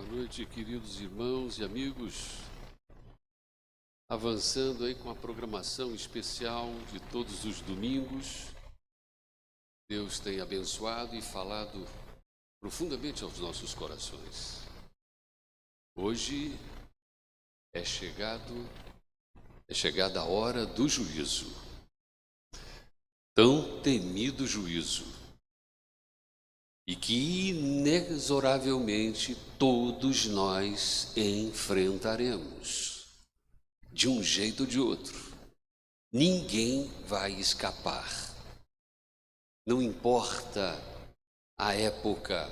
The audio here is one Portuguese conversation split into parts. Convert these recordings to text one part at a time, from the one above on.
noite, queridos irmãos e amigos. Avançando aí com a programação especial de todos os domingos. Deus tem abençoado e falado profundamente aos nossos corações. Hoje é chegada a hora do juízo. Tão temido juízo. E que inexoravelmente todos nós enfrentaremos, de um jeito ou de outro. Ninguém vai escapar. Não importa a época,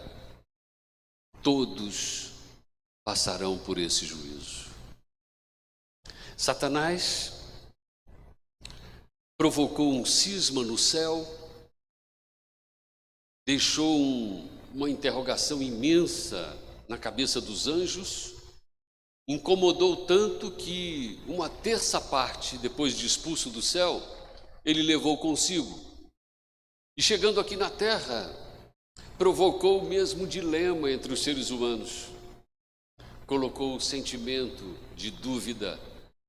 todos passarão por esse juízo. Satanás provocou um cisma no céu, deixou uma interrogação imensa na cabeça dos anjos, incomodou tanto que uma terça parte, depois de expulso do céu, ele levou consigo. E chegando aqui na terra, provocou o mesmo dilema entre os seres humanos. Colocou o sentimento de dúvida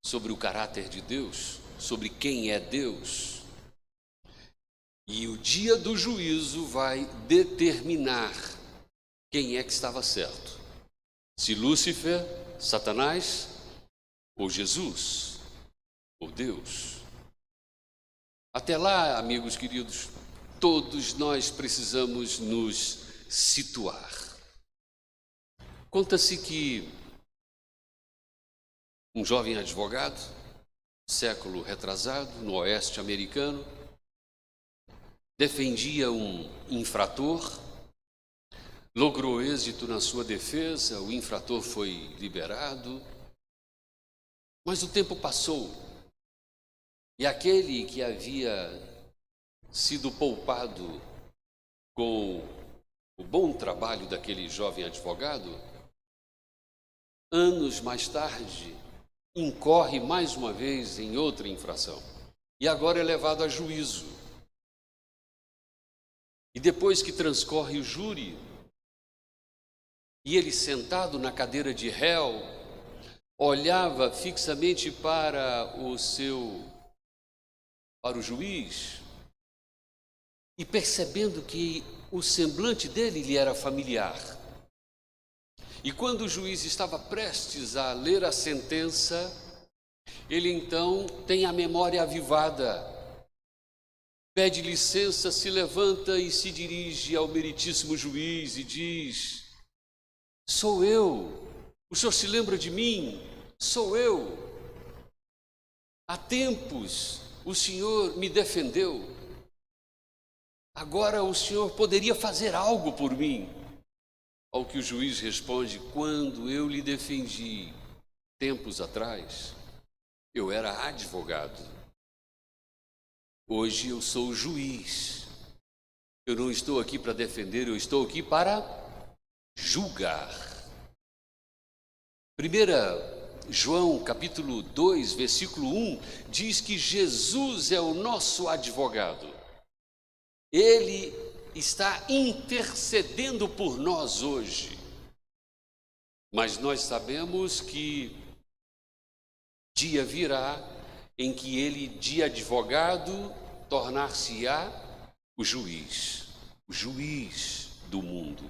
sobre o caráter de Deus, sobre quem é Deus. E o dia do juízo vai determinar quem é que estava certo. Se Lúcifer, Satanás, ou Jesus, ou Deus. Até lá, amigos queridos, todos nós precisamos nos situar. Conta-se que um jovem advogado, século retrasado, no oeste americano, defendia um infrator, logrou êxito na sua defesa, o infrator foi liberado, mas o tempo passou e aquele que havia sido poupado com o bom trabalho daquele jovem advogado, anos mais tarde, incorre mais uma vez em outra infração e agora é levado a juízo. E depois que transcorre o júri, e ele sentado na cadeira de réu, olhava fixamente para o juiz, e percebendo que o semblante dele lhe era familiar. E quando o juiz estava prestes a ler a sentença, ele então tem a memória avivada, pede licença, se levanta e se dirige ao meritíssimo juiz e diz: sou eu, o senhor se lembra de mim? Sou eu. Há tempos o senhor me defendeu, agora o senhor poderia fazer algo por mim. Ao que o juiz responde: quando eu lhe defendi, tempos atrás, eu era advogado. Hoje eu sou juiz. Eu não estou aqui para defender, eu estou aqui para julgar. 1 João capítulo 2, versículo 1, diz que Jesus é o nosso advogado. Ele está intercedendo por nós hoje. Mas nós sabemos que dia virá em que ele, de advogado, tornar-se-á o juiz do mundo.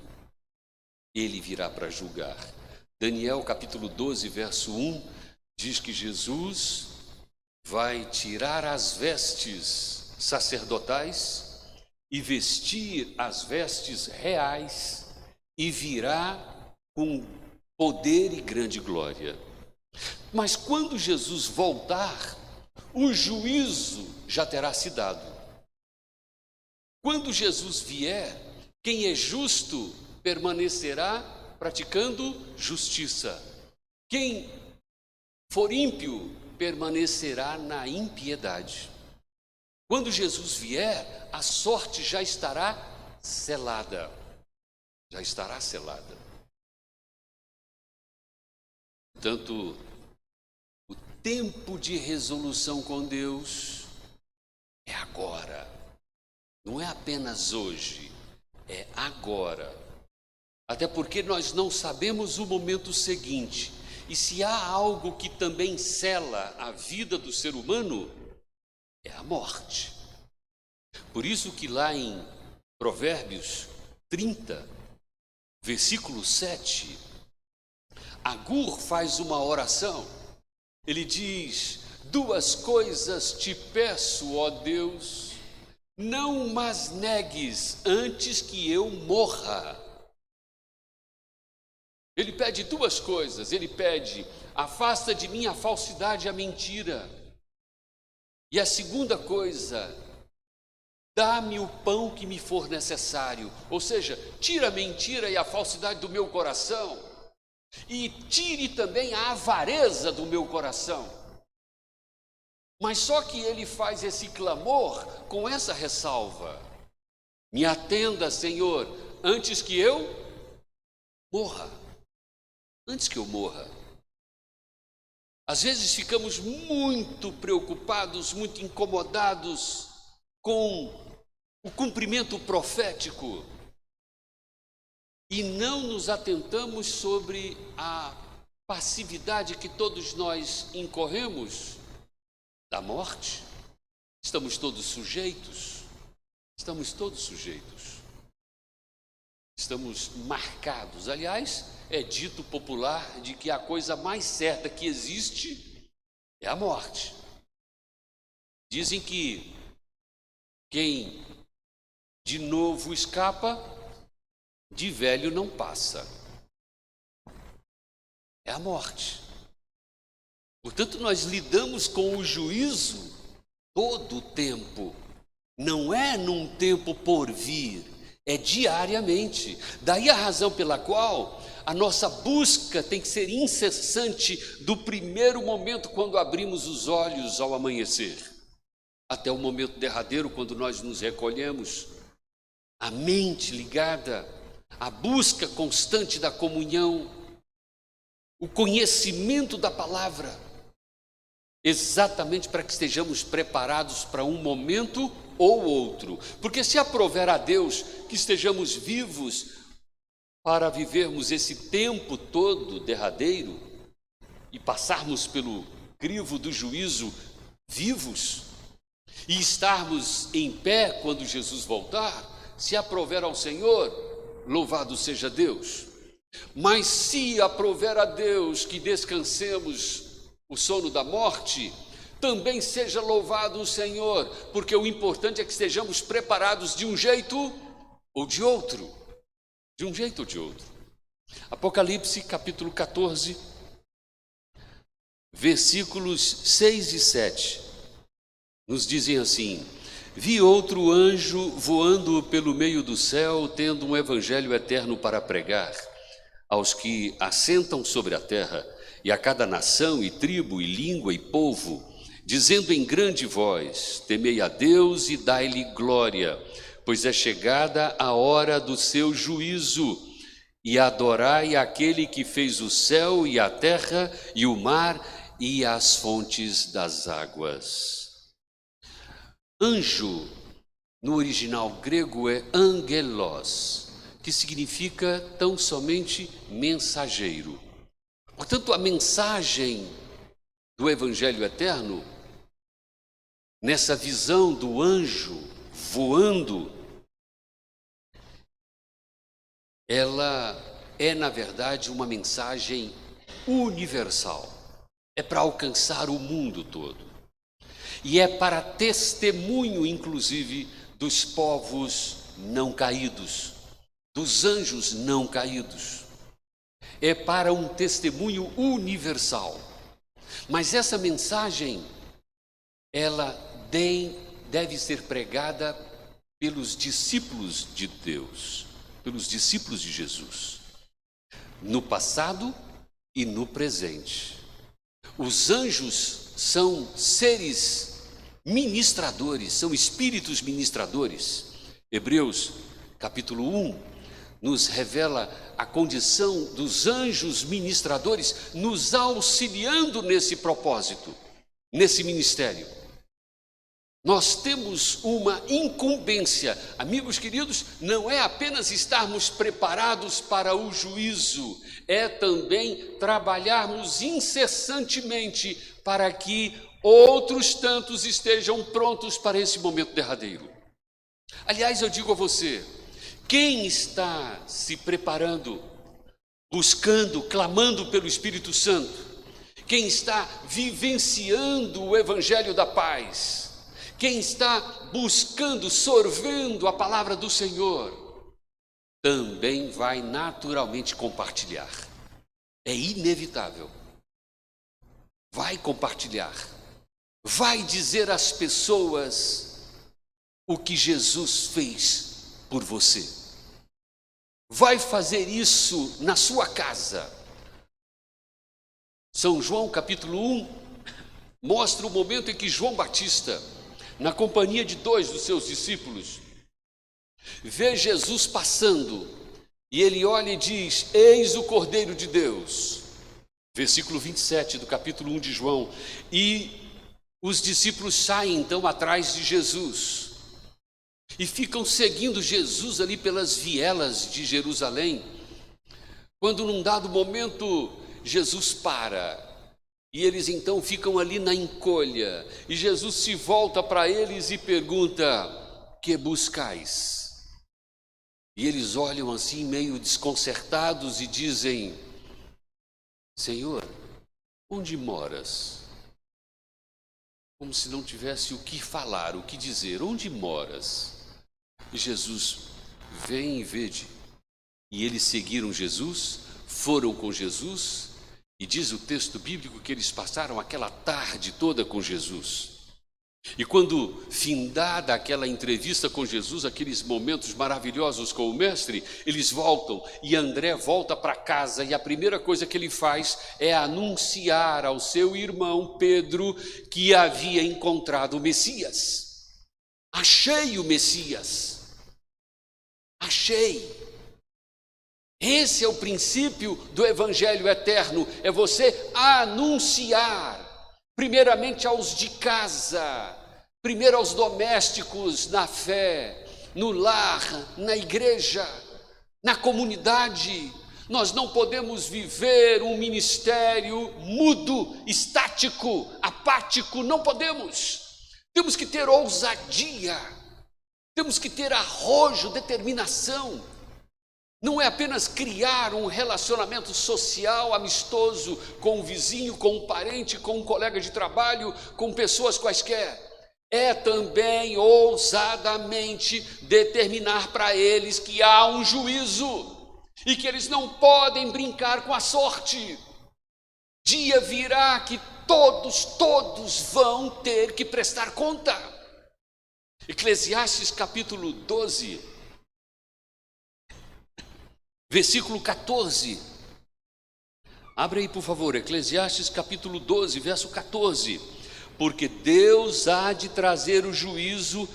Ele virá para julgar. Daniel capítulo 12, verso 1, diz que Jesus vai tirar as vestes sacerdotais e vestir as vestes reais e virá com poder e grande glória. Mas quando Jesus voltar, o juízo já terá se dado. Quando Jesus vier, quem é justo permanecerá praticando justiça. Quem for ímpio permanecerá na impiedade. Quando Jesus vier, a sorte já estará selada. Já estará selada. Portanto, o tempo de resolução com Deus é agora. Não é apenas hoje, é agora. Até porque nós não sabemos o momento seguinte. E se há algo que também sela a vida do ser humano, é a morte. Por isso que lá em Provérbios 30, versículo 7, Agur faz uma oração. Ele diz: duas coisas te peço, ó Deus, não mas negues antes que eu morra. Ele pede duas coisas. Ele pede: afasta de mim a falsidade e a mentira. E a segunda coisa: dá-me o pão que me for necessário. Ou seja, tira a mentira e a falsidade do meu coração. E tire também a avareza do meu coração. Mas só que ele faz esse clamor com essa ressalva: me atenda, Senhor, antes que eu morra. Antes que eu morra. Às vezes ficamos muito preocupados, muito incomodados com o cumprimento profético e não nos atentamos sobre a passividade que todos nós incorremos da morte. Estamos todos sujeitos. Estamos marcados. Aliás, é dito popular de que a coisa mais certa que existe é a morte. Dizem que quem de novo escapa, de velho não passa. É a morte. Portanto, nós lidamos com o juízo todo o tempo. Não é num tempo por vir, é diariamente. Daí a razão pela qual a nossa busca tem que ser incessante do primeiro momento quando abrimos os olhos ao amanhecer, até o momento derradeiro quando nós nos recolhemos. A mente ligada, a busca constante da comunhão, o conhecimento da palavra, exatamente para que estejamos preparados para um momento ou outro. Porque se aprover a Deus que estejamos vivos para vivermos esse tempo todo derradeiro e passarmos pelo crivo do juízo vivos e estarmos em pé quando Jesus voltar, se aprover ao Senhor, louvado seja Deus. Mas se aprover a Deus que descansemos o sono da morte, também seja louvado o Senhor, porque o importante é que estejamos preparados de um jeito ou de outro. De um jeito ou de outro. Apocalipse capítulo 14, versículos 6 e 7, nos dizem assim: vi outro anjo voando pelo meio do céu, tendo um evangelho eterno para pregar aos que assentam sobre a terra, e a cada nação e tribo e língua e povo, dizendo em grande voz: temei a Deus e dai-lhe glória, pois é chegada a hora do seu juízo, e adorai aquele que fez o céu e a terra e o mar e as fontes das águas. Anjo, no original grego, é angelos, que significa tão somente mensageiro. Portanto, a mensagem do Evangelho eterno, nessa visão do anjo voando, ela é, na verdade, uma mensagem universal. É para alcançar o mundo todo. E é para testemunho, inclusive, dos povos não caídos, dos anjos não caídos. É para um testemunho universal. Mas essa mensagem, ela deve ser pregada pelos discípulos de Deus, pelos discípulos de Jesus, no passado e no presente. Os anjos são seres ministradores, são espíritos ministradores. Hebreus capítulo 1 nos revela a condição dos anjos ministradores, nos auxiliando nesse propósito, nesse ministério. Nós temos uma incumbência, amigos queridos, não é apenas estarmos preparados para o juízo, é também trabalharmos incessantemente para que outros tantos estejam prontos para esse momento derradeiro. Aliás, eu digo a você, quem está se preparando, buscando, clamando pelo Espírito Santo, quem está vivenciando o Evangelho da paz, quem está buscando, sorvendo a palavra do Senhor, também vai naturalmente compartilhar. É inevitável. Vai compartilhar. Vai dizer às pessoas o que Jesus fez por você. Vai fazer isso na sua casa. São João capítulo 1 mostra o momento em que João Batista, na companhia de 2 dos seus discípulos, vê Jesus passando e ele olha e diz: eis o Cordeiro de Deus. Versículo 27 do capítulo 1 de João. E os discípulos saem então atrás de Jesus e ficam seguindo Jesus ali pelas vielas de Jerusalém, quando num dado momento Jesus para. E eles então ficam ali na encolha, e Jesus se volta para eles e pergunta: que buscais? E eles olham assim meio desconcertados e dizem: Senhor, onde moras? Como se não tivesse o que falar, o que dizer. Onde moras? E Jesus: vem e vede. E eles seguiram Jesus, foram com Jesus. E diz o texto bíblico que eles passaram aquela tarde toda com Jesus. E quando findada aquela entrevista com Jesus, aqueles momentos maravilhosos com o mestre, eles voltam e André volta para casa e a primeira coisa que ele faz é anunciar ao seu irmão Pedro que havia encontrado o Messias. Achei o Messias. Achei. Esse é o princípio do Evangelho eterno, é você anunciar, primeiramente aos de casa, primeiro aos domésticos, na fé, no lar, na igreja, na comunidade. Nós não podemos viver um ministério mudo, estático, apático, não podemos. Temos que ter ousadia, temos que ter arrojo, determinação. Não é apenas criar um relacionamento social amistoso com um vizinho, com um parente, com um colega de trabalho, com pessoas quaisquer. É também ousadamente determinar para eles que há um juízo e que eles não podem brincar com a sorte. Dia virá que todos vão ter que prestar conta. Eclesiastes capítulo 12. Versículo 14, abre aí por favor, Eclesiastes capítulo 12, verso 14, porque Deus há de trazer o juízo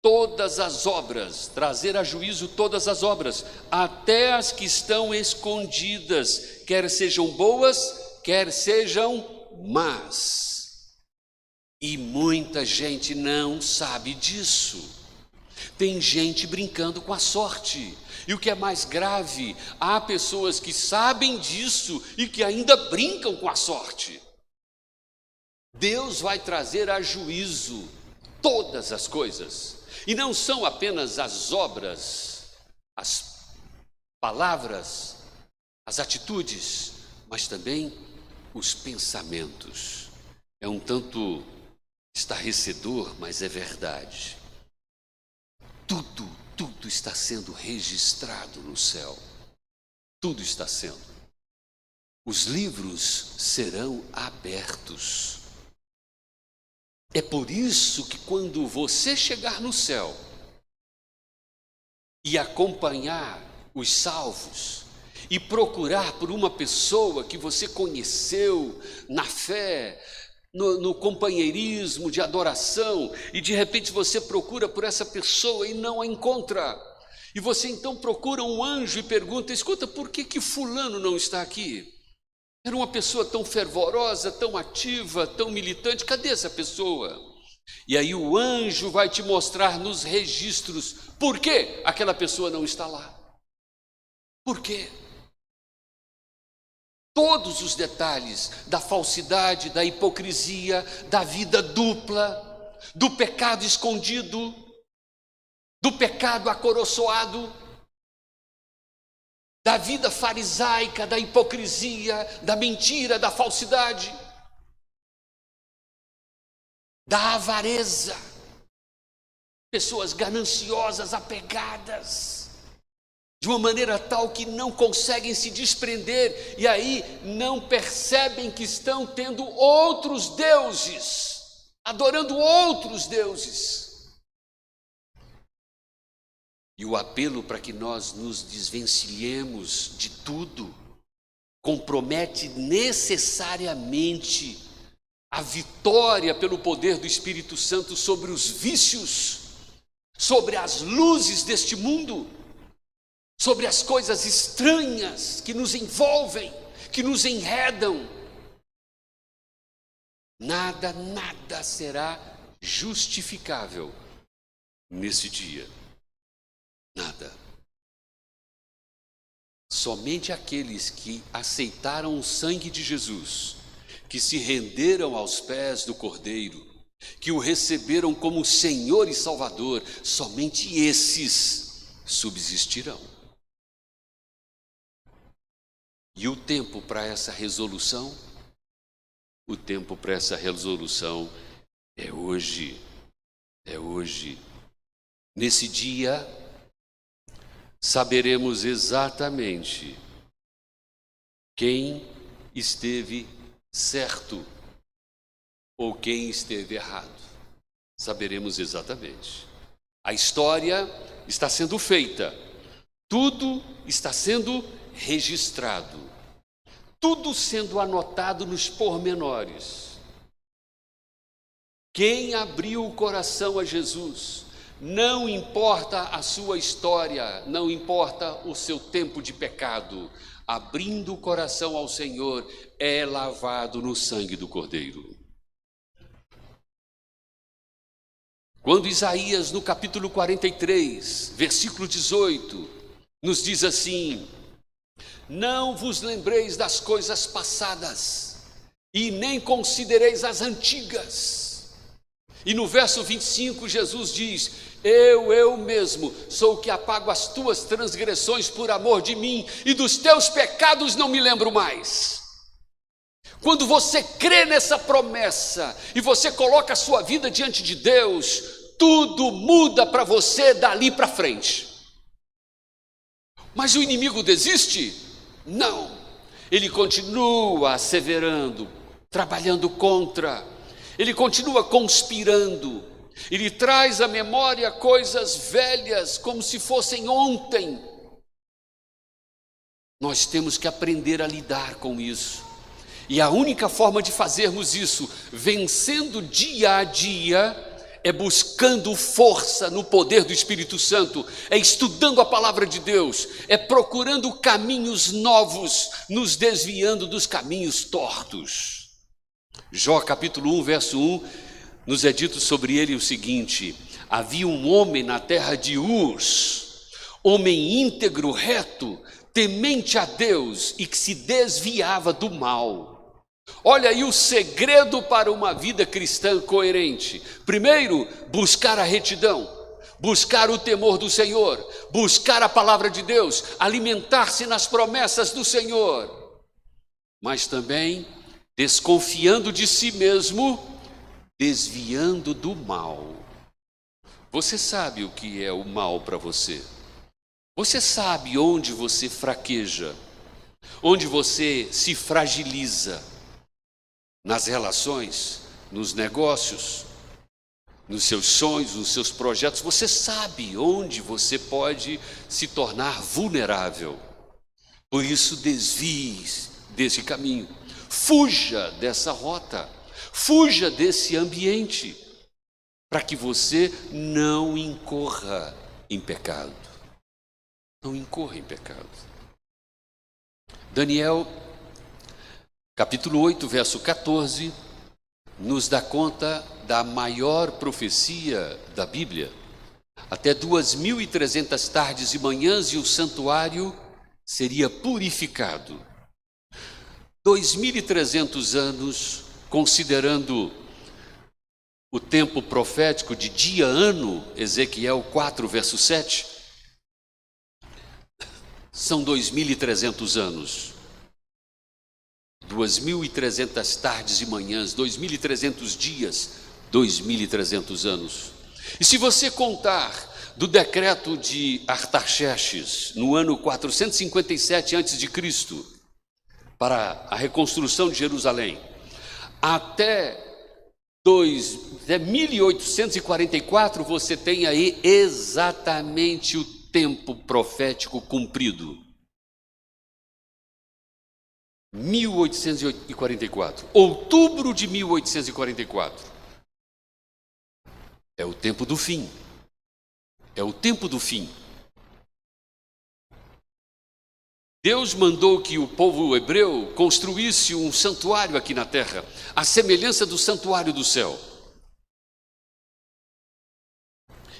todas as obras, trazer a juízo todas as obras, até as que estão escondidas, quer sejam boas, quer sejam más, e muita gente não sabe disso. Tem gente brincando com a sorte. E o que é mais grave, há pessoas que sabem disso e que ainda brincam com a sorte. Deus vai trazer a juízo todas as coisas. E não são apenas as obras, as palavras, as atitudes, mas também os pensamentos. É um tanto estarrecedor, mas é verdade. Tudo está sendo registrado no céu. Tudo está sendo. Os livros serão abertos. É por isso que quando você chegar no céu e acompanhar os salvos e procurar por uma pessoa que você conheceu na fé, no companheirismo de adoração, e de repente você procura por essa pessoa e não a encontra, e você então procura um anjo e pergunta: escuta, por que fulano não está aqui? Era uma pessoa tão fervorosa, tão ativa, tão militante, cadê essa pessoa? E aí o anjo vai te mostrar nos registros por que aquela pessoa não está lá. Por quê? Todos os detalhes da falsidade, da hipocrisia, da vida dupla, do pecado escondido, do pecado acoroçoado, da vida farisaica, da hipocrisia, da mentira, da falsidade, da avareza, pessoas gananciosas, apegadas, de uma maneira tal que não conseguem se desprender, e aí não percebem que estão tendo outros deuses, adorando outros deuses. E o apelo para que nós nos desvencilhemos de tudo compromete necessariamente a vitória pelo poder do Espírito Santo sobre os vícios, sobre as luzes deste mundo, sobre as coisas estranhas que nos envolvem, que nos enredam. Nada será justificável nesse dia. Nada. Somente aqueles que aceitaram o sangue de Jesus, que se renderam aos pés do Cordeiro, que o receberam como Senhor e Salvador, somente esses subsistirão. E o tempo para essa resolução? O tempo para essa resolução é hoje. É hoje. Nesse dia, saberemos exatamente quem esteve certo ou quem esteve errado. Saberemos exatamente. A história está sendo feita. Tudo está sendo registrado, tudo sendo anotado nos pormenores. Quem abriu o coração a Jesus, não importa a sua história, não importa o seu tempo de pecado, abrindo o coração ao Senhor, é lavado no sangue do Cordeiro. Quando Isaías, no capítulo 43, versículo 18, nos diz assim: não vos lembreis das coisas passadas, e nem considereis as antigas. E no verso 25, Jesus diz: eu mesmo sou o que apago as tuas transgressões por amor de mim, e dos teus pecados não me lembro mais. Quando você crê nessa promessa, e você coloca a sua vida diante de Deus, tudo muda para você dali para frente. Mas o inimigo desiste? Não, ele continua asseverando, trabalhando contra, ele continua conspirando, ele traz à memória coisas velhas como se fossem ontem. Nós temos que aprender a lidar com isso, e a única forma de fazermos isso, vencendo dia a dia, é buscando força no poder do Espírito Santo, é estudando a palavra de Deus, é procurando caminhos novos, nos desviando dos caminhos tortos. Jó capítulo 1, verso 1, nos é dito sobre ele o seguinte: havia um homem na terra de Uz, homem íntegro, reto, temente a Deus e que se desviava do mal. Olha aí o segredo para uma vida cristã coerente. Primeiro, buscar a retidão, buscar o temor do Senhor, buscar a palavra de Deus, alimentar-se nas promessas do Senhor, mas também desconfiando de si mesmo, desviando do mal. Você sabe o que é o mal para você? Você sabe onde você fraqueja, onde você se fragiliza? Nas relações, nos negócios, nos seus sonhos, nos seus projetos. Você sabe onde você pode se tornar vulnerável. Por isso, desvie desse caminho, fuja dessa rota, fuja desse ambiente, para que você não incorra em pecado. Não incorra em pecado. Daniel capítulo 8, verso 14, nos dá conta da maior profecia da Bíblia. Até 2.300 tardes e manhãs e o santuário seria purificado. 2.300 anos, considerando o tempo profético de dia-ano, Ezequiel 4, verso 7, são 2.300 anos. 2.300 tardes e manhãs, 2.300 dias, 2.300 anos. E se você contar do decreto de Artaxerxes, no ano 457 a.C., para a reconstrução de Jerusalém, até 1844, você tem aí exatamente o tempo profético cumprido. 1844, outubro de 1844, é o tempo do fim, é o tempo do fim. Deus mandou que o povo hebreu construísse um santuário aqui na terra, à semelhança do santuário do céu.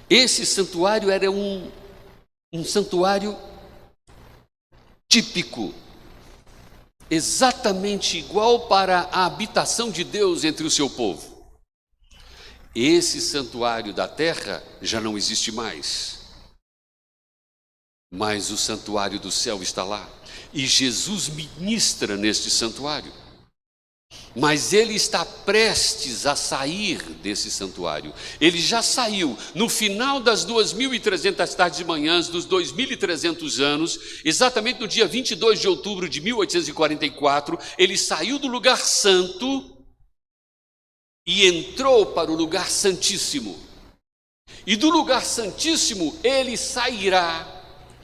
Esse santuário era um santuário típico, exatamente igual para a habitação de Deus entre o seu povo. Esse santuário da terra já não existe mais, mas o santuário do céu está lá, e Jesus ministra neste santuário. Mas ele está prestes a sair desse santuário. Ele já saiu no final das 2.300 tardes e manhãs dos 2.300 anos, exatamente no dia 22 de outubro de 1844, ele saiu do lugar santo e entrou para o lugar santíssimo. E do lugar santíssimo ele sairá,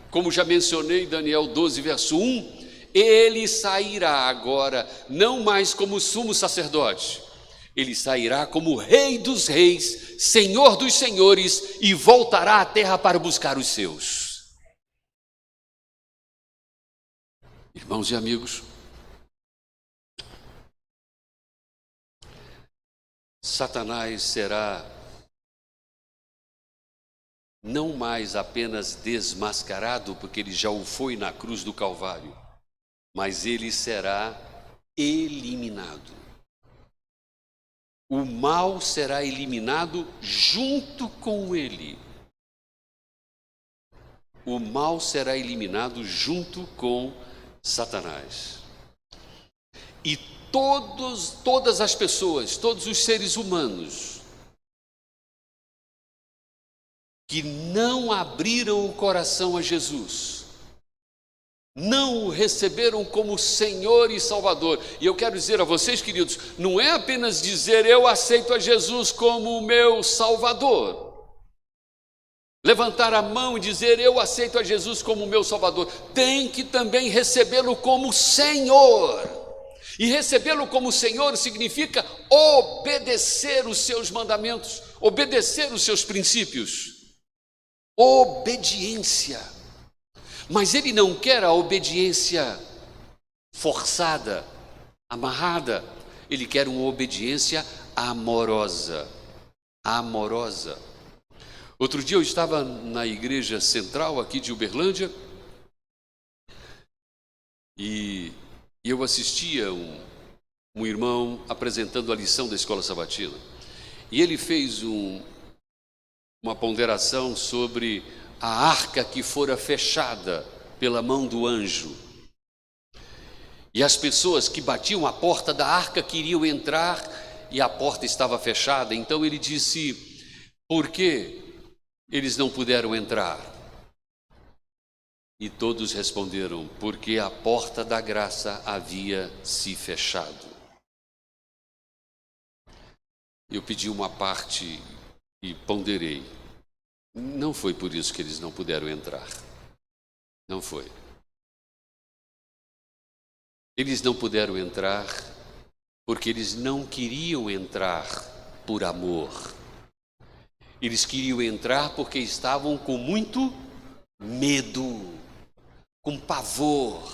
como já mencionei, Daniel 12, verso 1, ele sairá agora, não mais como sumo sacerdote, ele sairá como Rei dos reis, Senhor dos senhores, e voltará à terra para buscar os seus. Irmãos e amigos, Satanás será não mais apenas desmascarado, porque ele já o foi na cruz do Calvário, mas ele será eliminado. O mal será eliminado junto com ele. O mal será eliminado junto com Satanás. E todas as pessoas, todos os seres humanos que não abriram o coração a Jesus, não o receberam como Senhor e Salvador. E eu quero dizer a vocês, queridos, não é apenas dizer eu aceito a Jesus como o meu Salvador, levantar a mão e dizer eu aceito a Jesus como o meu Salvador. Tem que também recebê-lo como Senhor. E recebê-lo como Senhor significa obedecer os seus mandamentos, obedecer os seus princípios. Obediência. Mas ele não quer a obediência forçada, amarrada. Ele quer uma obediência amorosa. Amorosa. Outro dia eu estava na igreja central aqui de Uberlândia e eu assistia um irmão apresentando a lição da escola sabatina. E ele fez uma ponderação sobre a arca que fora fechada pela mão do anjo. E as pessoas que batiam a porta da arca queriam entrar e a porta estava fechada. Então ele disse, por que eles não puderam entrar? E todos responderam, porque a porta da graça havia se fechado. Eu pedi uma parte e ponderei. Não foi por isso que eles não puderam entrar. Não foi. Eles não puderam entrar porque eles não queriam entrar por amor. Eles queriam entrar porque estavam com muito medo, com pavor.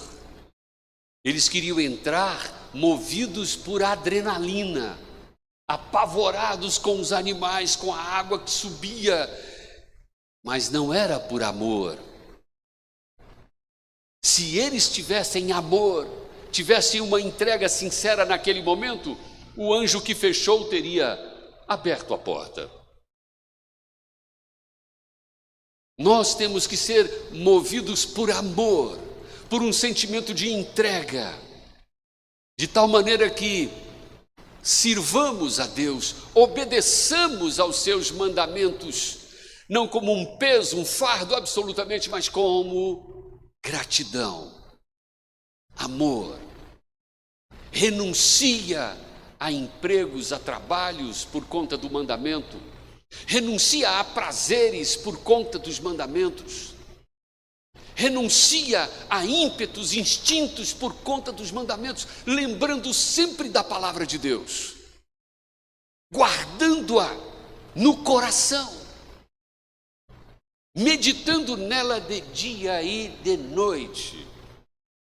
Eles queriam entrar movidos por adrenalina. apavorados com os animais, com a água que subia, mas não era por amor. Se eles tivessem amor, tivessem uma entrega sincera naquele momento, o anjo que fechou teria aberto a porta. Nós temos que ser movidos por amor, por um sentimento de entrega, de tal maneira que sirvamos a Deus, obedeçamos aos seus mandamentos, não como um peso, um fardo absolutamente, mas como gratidão, amor. Renuncia a empregos, a trabalhos por conta do mandamento. Renuncia a prazeres por conta dos mandamentos. Renuncia a ímpetos, instintos por conta dos mandamentos, lembrando sempre da palavra de Deus, guardando-a no coração, meditando nela de dia e de noite,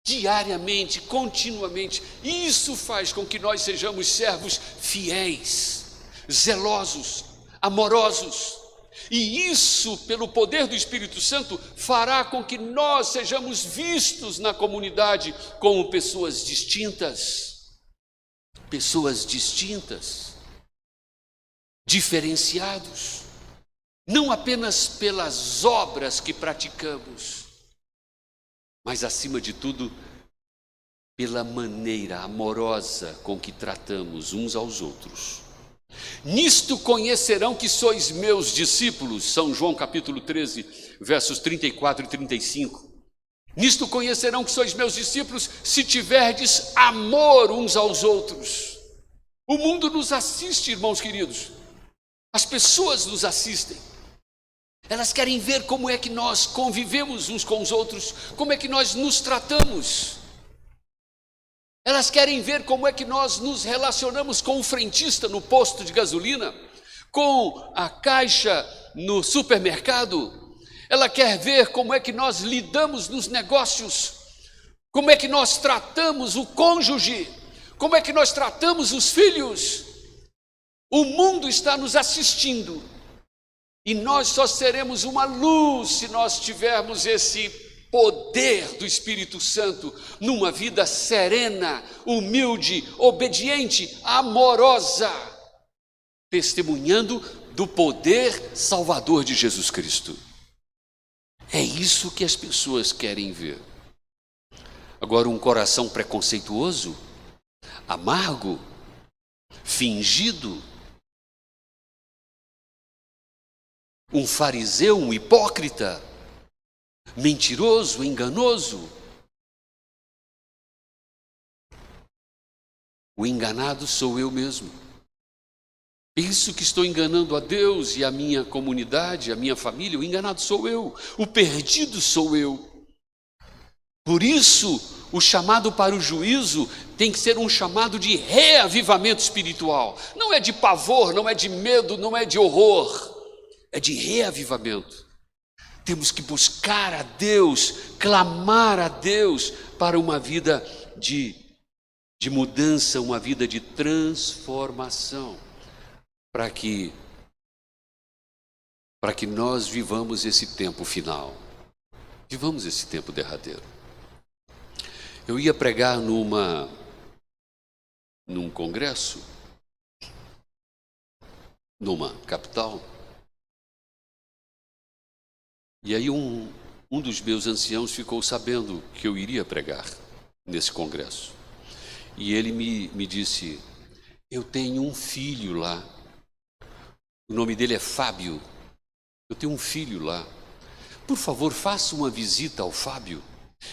diariamente, continuamente. Isso faz com que nós sejamos servos fiéis, zelosos, amorosos. E isso, pelo poder do Espírito Santo, fará com que nós sejamos vistos na comunidade como pessoas distintas, diferenciados, não apenas pelas obras que praticamos, mas acima de tudo, pela maneira amorosa com que tratamos uns aos outros. Nisto conhecerão que sois meus discípulos, São João capítulo 13, versos 34 e 35. Nisto conhecerão que sois meus discípulos, se tiverdes amor uns aos outros. O mundo nos assiste, irmãos queridos. As pessoas nos assistem. Elas querem ver como é que nós convivemos uns com os outros, como é que nós nos tratamos. Elas querem ver como é que nós nos relacionamos com o frentista no posto de gasolina, com a caixa no supermercado. Ela quer ver como é que nós lidamos nos negócios, como é que nós tratamos o cônjuge, como é que nós tratamos os filhos. O mundo está nos assistindo e nós só seremos uma luz se nós tivermos esse poder do Espírito Santo numa vida serena, humilde, obediente, amorosa, testemunhando do poder salvador de Jesus Cristo. É isso que as pessoas querem ver. Agora, um coração preconceituoso, amargo, fingido, um fariseu, um hipócrita, mentiroso, enganoso. O enganado sou eu mesmo. Penso que estou enganando a Deus e a minha comunidade, a minha família. O enganado sou eu, o perdido sou eu. Por isso, o chamado para o juízo tem que ser um chamado de reavivamento espiritual. Não é de pavor, não é de medo, não é de horror. É de reavivamento. Temos que buscar a Deus, clamar a Deus para uma vida de mudança, uma vida de transformação, para que nós vivamos esse tempo final, vivamos esse tempo derradeiro. Eu ia pregar num congresso, numa capital, e aí um dos meus anciãos ficou sabendo que eu iria pregar nesse congresso. E ele me disse: eu tenho um filho lá, o nome dele é Fábio, eu tenho um filho lá, por favor faça uma visita ao Fábio,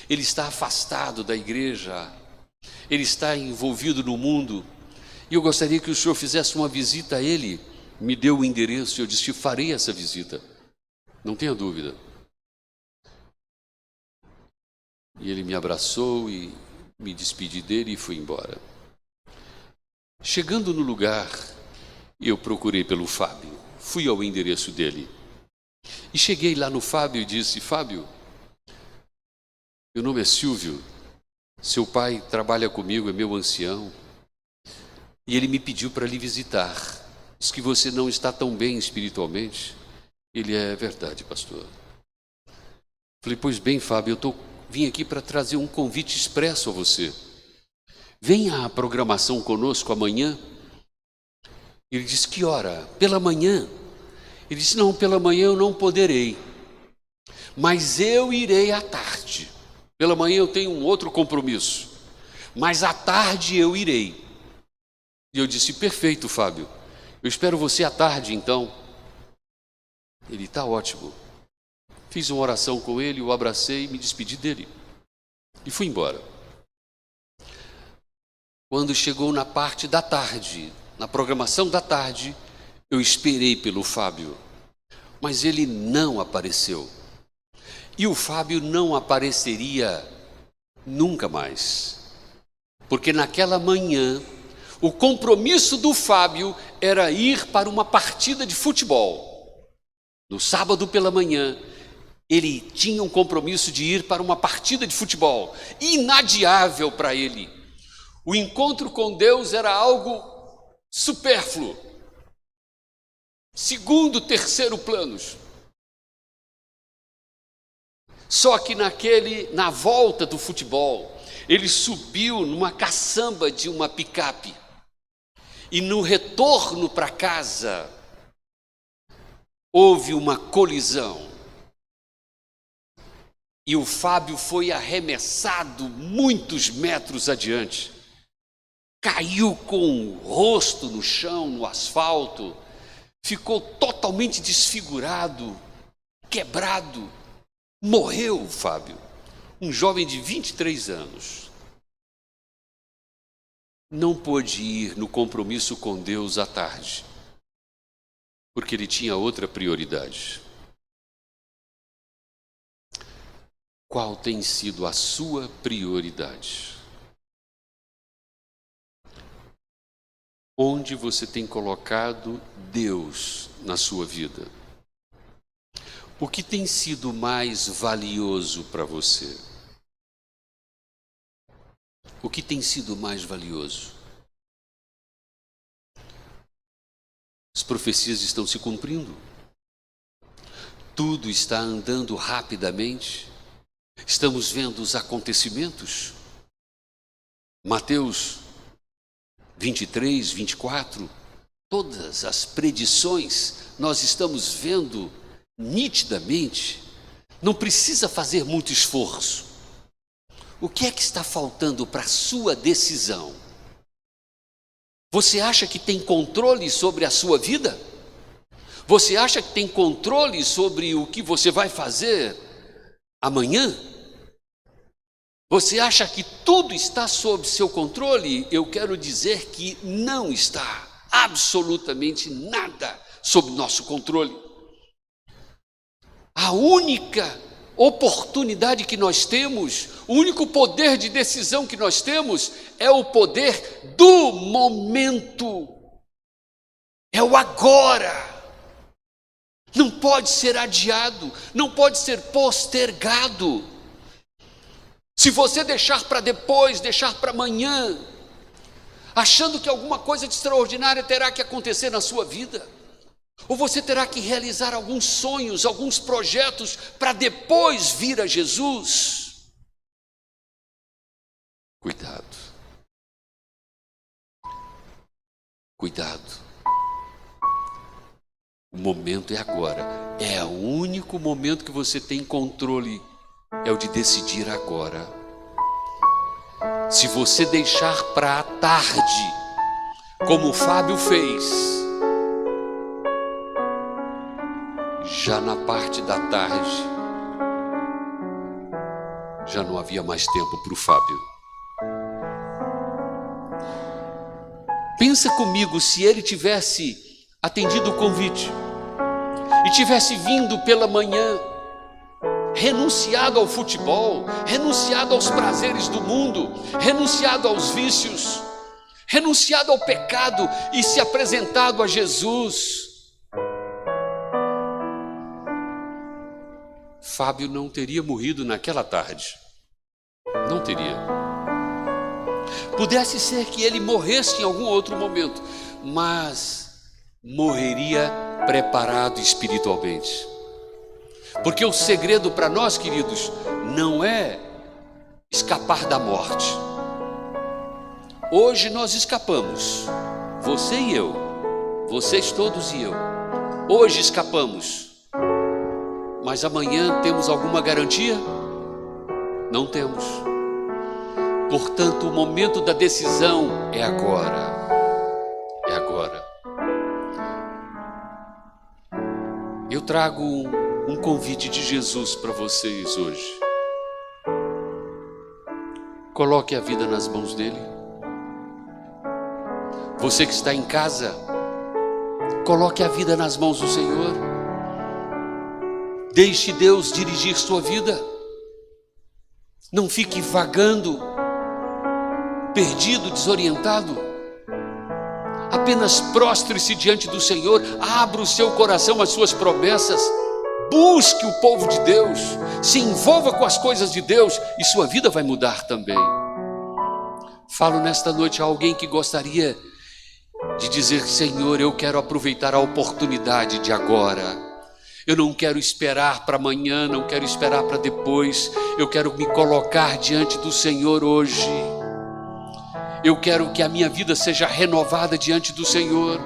ele está afastado da igreja, ele está envolvido no mundo, e eu gostaria que o senhor fizesse uma visita a ele. Me deu o endereço, eu disse: farei essa visita, não tenha dúvida. E ele me abraçou e me despedi dele e fui embora. Chegando no lugar, eu procurei pelo Fábio, fui ao endereço dele. E cheguei lá no Fábio e disse: Fábio, meu nome é Silvio, seu pai trabalha comigo, é meu ancião. E ele me pediu para lhe visitar. Diz que você não está tão bem espiritualmente. Ele: é verdade, pastor. Falei: pois bem, Fábio, vim aqui para trazer um convite expresso a você. Venha à programação conosco amanhã. Ele disse: que hora? Pela manhã. Ele disse: não, pela manhã eu não poderei, mas eu irei à tarde. Pela manhã eu tenho um outro compromisso, mas à tarde eu irei. E eu disse: perfeito, Fábio, eu espero você à tarde então. Ele: está ótimo. Fiz uma oração com ele, o abracei e me despedi dele. E fui embora. Quando chegou na parte da tarde, na programação da tarde, eu esperei pelo Fábio, mas ele não apareceu. E o Fábio não apareceria nunca mais, porque naquela manhã, o compromisso do Fábio era ir para uma partida de futebol. No sábado pela manhã, ele tinha um compromisso de ir para uma partida de futebol, inadiável para ele. O encontro com Deus era algo supérfluo, segundo, terceiro planos. Só que na volta do futebol, ele subiu numa caçamba de uma picape. E no retorno para casa, houve uma colisão. E o Fábio foi arremessado muitos metros adiante. Caiu com o rosto no chão, no asfalto. Ficou totalmente desfigurado, quebrado. Morreu o Fábio, um jovem de 23 anos. Não pôde ir no compromisso com Deus à tarde, porque ele tinha outra prioridade. Qual tem sido a sua prioridade? Onde você tem colocado Deus na sua vida? O que tem sido mais valioso para você? O que tem sido mais valioso? As profecias estão se cumprindo. Tudo está andando rapidamente. Estamos vendo os acontecimentos. Mateus 23, 24, todas as predições nós estamos vendo nitidamente. Não precisa fazer muito esforço. O que é que está faltando para a sua decisão? Você acha que tem controle sobre a sua vida? Você acha que tem controle sobre o que você vai fazer amanhã? Você acha que tudo está sob seu controle? Eu quero dizer que não está. Absolutamente nada sob nosso controle. A única oportunidade que nós temos, o único poder de decisão que nós temos é o poder do momento. É o agora. Não pode ser adiado, não pode ser postergado. Se você deixar para depois, deixar para amanhã, achando que alguma coisa de extraordinária terá que acontecer na sua vida, ou você terá que realizar alguns sonhos, alguns projetos para depois vir a Jesus, cuidado. Cuidado. O momento é agora. É o único momento que você tem controle. É o de decidir agora. Se você deixar para a tarde, como o Fábio fez, já na parte da tarde, já não havia mais tempo para o Fábio. Pensa comigo, se ele tivesse atendido o convite e tivesse vindo pela manhã, renunciado ao futebol, renunciado aos prazeres do mundo, renunciado aos vícios, renunciado ao pecado e se apresentado a Jesus, Fábio não teria morrido naquela tarde. Não teria. Pudesse ser que ele morresse em algum outro momento, mas morreria preparado espiritualmente. Porque o segredo para nós, queridos, não é escapar da morte. Hoje nós escapamos, você e eu, vocês todos e eu. Hoje escapamos, mas amanhã temos alguma garantia? Não temos. Portanto, o momento da decisão é agora. É agora. Eu trago um convite de Jesus para vocês hoje. Coloque a vida nas mãos dele. Você que está em casa, coloque a vida nas mãos do Senhor. Deixe Deus dirigir sua vida. Não fique vagando, perdido, desorientado. Apenas prostre-se diante do Senhor. Abra o seu coração às suas promessas. Busque o povo de Deus. Se envolva com as coisas de Deus e sua vida vai mudar também. Falo nesta noite a alguém que gostaria de dizer: Senhor, eu quero aproveitar a oportunidade de agora. Eu não quero esperar para amanhã, não quero esperar para depois. Eu quero me colocar diante do Senhor hoje. Eu quero que a minha vida seja renovada diante do Senhor.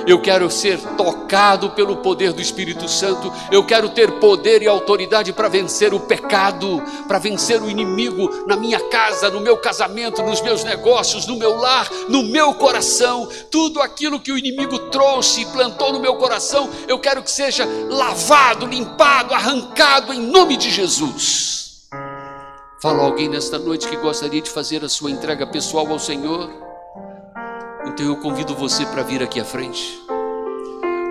Eu quero ser tocado pelo poder do Espírito Santo. Eu quero ter poder e autoridade para vencer o pecado, para vencer o inimigo na minha casa, no meu casamento, nos meus negócios, no meu lar, no meu coração. Tudo aquilo que o inimigo trouxe e plantou no meu coração, eu quero que seja lavado, limpado, arrancado em nome de Jesus. Fala alguém nesta noite que gostaria de fazer a sua entrega pessoal ao Senhor? Então eu convido você para vir aqui à frente.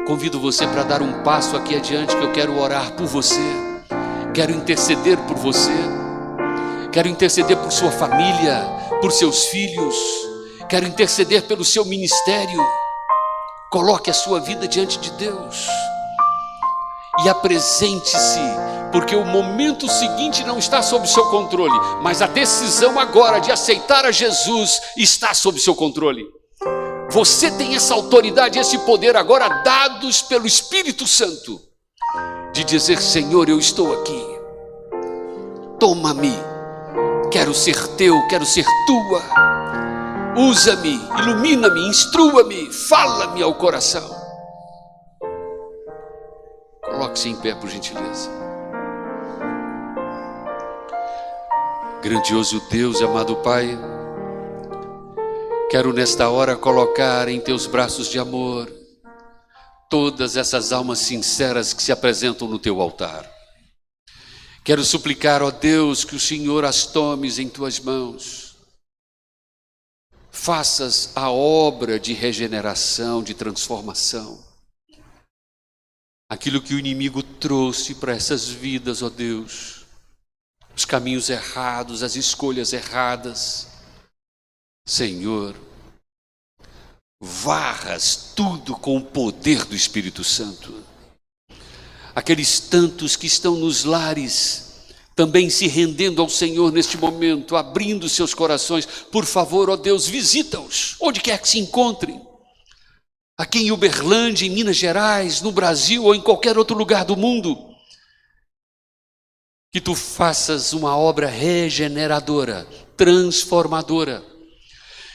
Convido você para dar um passo aqui adiante, que eu quero orar por você. Quero interceder por você. Quero interceder por sua família, por seus filhos. Quero interceder pelo seu ministério. Coloque a sua vida diante de Deus. E apresente-se, porque o momento seguinte não está sob seu controle, mas a decisão agora de aceitar a Jesus está sob seu controle. Você tem essa autoridade, esse poder agora dados pelo Espírito Santo, de dizer: Senhor, eu estou aqui, toma-me, quero ser teu, quero ser tua, usa-me, ilumina-me, instrua-me, fala-me ao coração. Coloque-se em pé, por gentileza. Grandioso Deus e amado Pai, quero nesta hora colocar em teus braços de amor todas essas almas sinceras que se apresentam no teu altar. Quero suplicar, ó Deus, que o Senhor as tomes em tuas mãos. Faças a obra de regeneração, de transformação. Aquilo que o inimigo trouxe para essas vidas, ó Deus, os caminhos errados, as escolhas erradas, Senhor, varras tudo com o poder do Espírito Santo. Aqueles tantos que estão nos lares, também se rendendo ao Senhor neste momento, abrindo seus corações, por favor, ó Deus, visita-os, onde quer que se encontrem. Aqui em Uberlândia, em Minas Gerais, no Brasil ou em qualquer outro lugar do mundo, que tu faças uma obra regeneradora, transformadora,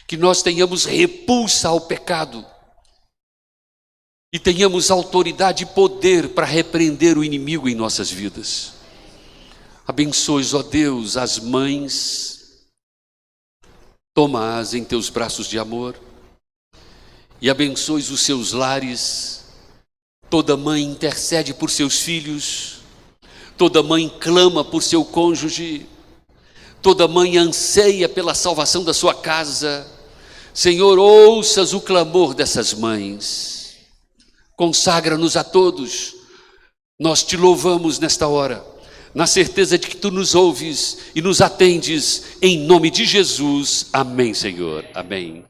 que nós tenhamos repulsa ao pecado e tenhamos autoridade e poder para repreender o inimigo em nossas vidas. Abençoe, ó Deus, as mães, toma-as em teus braços de amor. E abençoe os seus lares. Toda mãe intercede por seus filhos. Toda mãe clama por seu cônjuge. Toda mãe anseia pela salvação da sua casa. Senhor, ouças o clamor dessas mães. Consagra-nos a todos. Nós te louvamos nesta hora, na certeza de que tu nos ouves e nos atendes. Em nome de Jesus. Amém, Senhor. Amém.